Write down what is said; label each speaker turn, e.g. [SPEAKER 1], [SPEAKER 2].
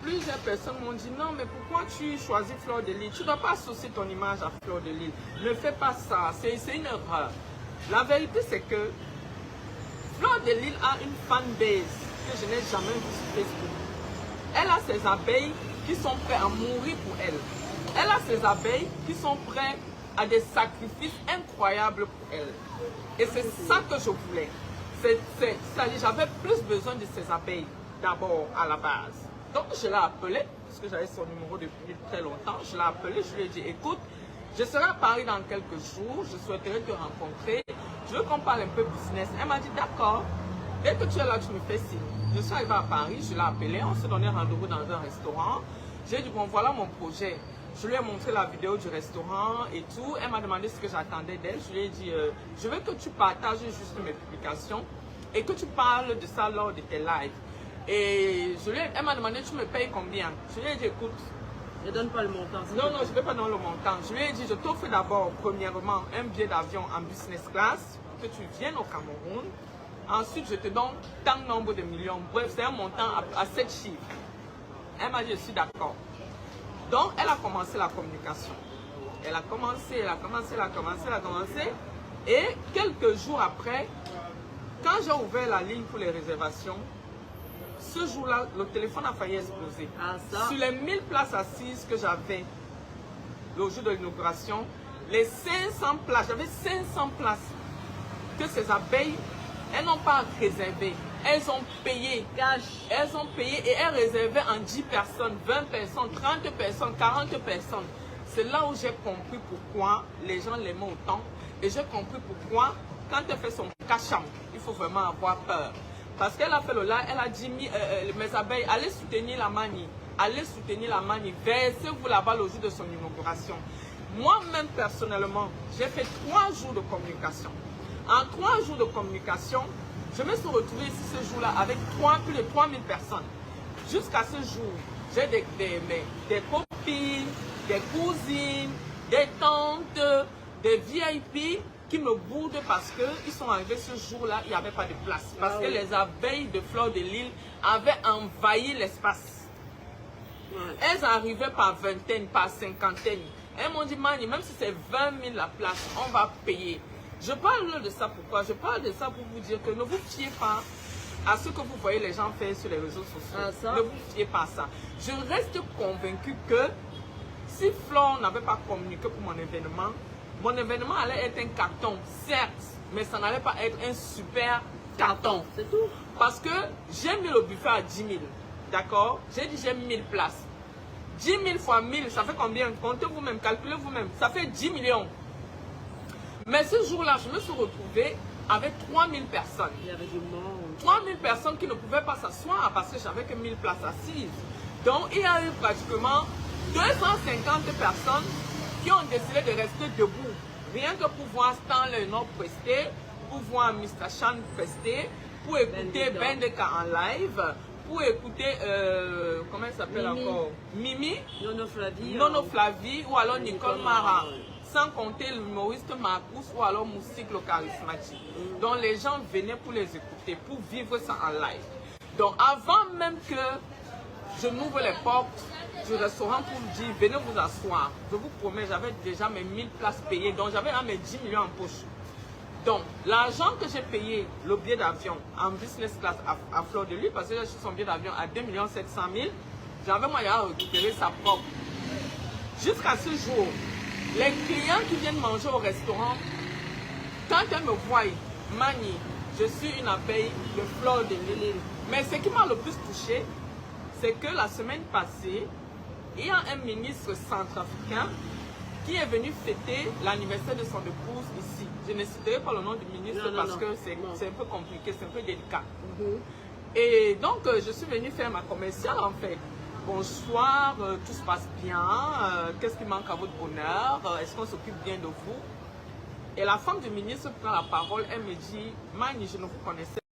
[SPEAKER 1] plusieurs personnes m'ont dit non, mais pourquoi tu choisis Fleur de Lys? Tu ne dois pas associer ton image à Fleur de Lys. Ne fais pas ça, c'est une erreur. La vérité, c'est que Fleur de Lys a une fanbase que je n'ai jamais vue sur Facebook. Elle a ses abeilles qui sont prêtes à mourir pour elle. Elle a ses abeilles qui sont prêtes à des sacrifices incroyables pour elle. Et c'est ça que je voulais. J'avais plus besoin de ces abeilles d'abord à la base. Donc je l'ai appelé, parce que j'avais son numéro depuis très longtemps. Je l'ai appelé, je lui ai dit écoute, je serai à Paris dans quelques jours, je souhaiterais te rencontrer. Je veux qu'on parle un peu business. Elle m'a dit d'accord, dès que tu es là, tu me fais signe. Je suis arrivée à Paris, je l'ai appelé, on s'est donné rendez-vous dans un restaurant. J'ai dit bon voilà mon projet. Je lui ai montré la vidéo du restaurant et tout. Elle m'a demandé ce que j'attendais d'elle. Je lui ai dit, je veux que tu partages juste mes publications et que tu parles de ça lors de tes lives. Et elle m'a demandé, tu me payes combien? Je lui ai dit, écoute.
[SPEAKER 2] Ne donne pas le montant.
[SPEAKER 1] Non, je ne vais pas donner le montant. Je lui ai dit, je t'offre d'abord, premièrement, un billet d'avion en business class, que tu viennes au Cameroun. Ensuite, je te donne tant de nombre de millions. Bref, c'est un montant à 7 chiffres. Elle m'a dit, je suis d'accord. Donc, elle a commencé la communication. Elle a commencé. Et quelques jours après, quand j'ai ouvert la ligne pour les réservations, ce jour-là, le téléphone a failli exploser. Sur les 1000 places assises que j'avais le jour de l'inauguration, les 500 places, j'avais 500 places que ces abeilles, elles n'ont pas réservé. Elles ont payé, elles ont payé et elles réservaient en 10 personnes, 20 personnes, 30 personnes, 40 personnes. C'est là où j'ai compris pourquoi les gens l'aimaient autant. Et j'ai compris pourquoi, quand elle fait son cacham, il faut vraiment avoir peur. Parce qu'elle a fait le live, elle a dit, mes abeilles, allez soutenir la manie. Allez soutenir la manie. Versez-vous là-bas le jour de son inauguration. Moi-même, personnellement, j'ai fait 3 jours de communication. En 3 jours de communication, je me suis retrouvée ici ce jour-là avec plus de 3000 personnes. Jusqu'à ce jour, j'ai des copines, des cousines, des tantes, des VIP qui me boudent parce qu'ils sont arrivés ce jour-là, il n'y avait pas de place. Parce que les abeilles de Fleur de Lys avaient envahi l'espace. Elles arrivaient par vingtaine, par cinquantaine. Elles m'ont dit, Mani, même si c'est 20 000 la place, on va payer. Je parle de ça pourquoi? Je parle de ça pour vous dire que ne vous fiez pas à ce que vous voyez les gens faire sur les réseaux sociaux. Ne vous fiez pas à ça. Je reste convaincue que si Fleur n'avait pas communiqué pour mon événement allait être un carton, certes, mais ça n'allait pas être un super carton.
[SPEAKER 2] C'est tout.
[SPEAKER 1] Parce que j'ai mis le buffet à 10 000. D'accord? J'ai dit j'ai 1000 places. 10 000 fois 1000, ça fait combien? Comptez vous-même, calculez vous-même. Ça fait 10 millions. Mais ce jour-là, je me suis retrouvée avec 3000 personnes.
[SPEAKER 2] Il y avait du monde.
[SPEAKER 1] 3000 personnes qui ne pouvaient pas s'asseoir parce que j'avais que 1000 places assises. Donc, il y a eu pratiquement 250 personnes qui ont décidé de rester debout. Rien que pour voir Stanley Nord prester, pour voir Mr. Chan prester, pour écouter Bendeka en live, pour écouter, comment elle s'appelle encore? Mimi, Nono Flavie ou alors Nicole Mara. Sans compter l'humoriste Marcus ou alors Moussik le charismatique. Donc les gens venaient pour les écouter, pour vivre ça en live. Donc avant même que je n'ouvre les portes du restaurant pour me dire venez vous asseoir, je vous promets, j'avais déjà mes 1000 places payées, donc j'avais mes 10 millions en poche. Donc l'argent que j'ai payé, le billet d'avion en business class à Fleur de Lys, parce que j'ai acheté son billet d'avion à 2 700 000, j'avais moyen à récupérer sa propre. Jusqu'à ce jour, les clients qui viennent manger au restaurant, quand elles me voient, Mani, je suis une abeille de Fleur de Lys. Mais ce qui m'a le plus touché, c'est que la semaine passée, il y a un ministre centrafricain qui est venu fêter l'anniversaire de son épouse ici. Je ne citerai pas le nom du ministre parce que c'est un peu compliqué, c'est un peu délicat. Et donc, je suis venue faire ma commerciale en fait. Bonsoir, tout se passe bien, qu'est-ce qui manque à votre bonheur, est-ce qu'on s'occupe bien de vous? Et la femme du ministre prend la parole, elle me dit, Mani, je ne vous connaissais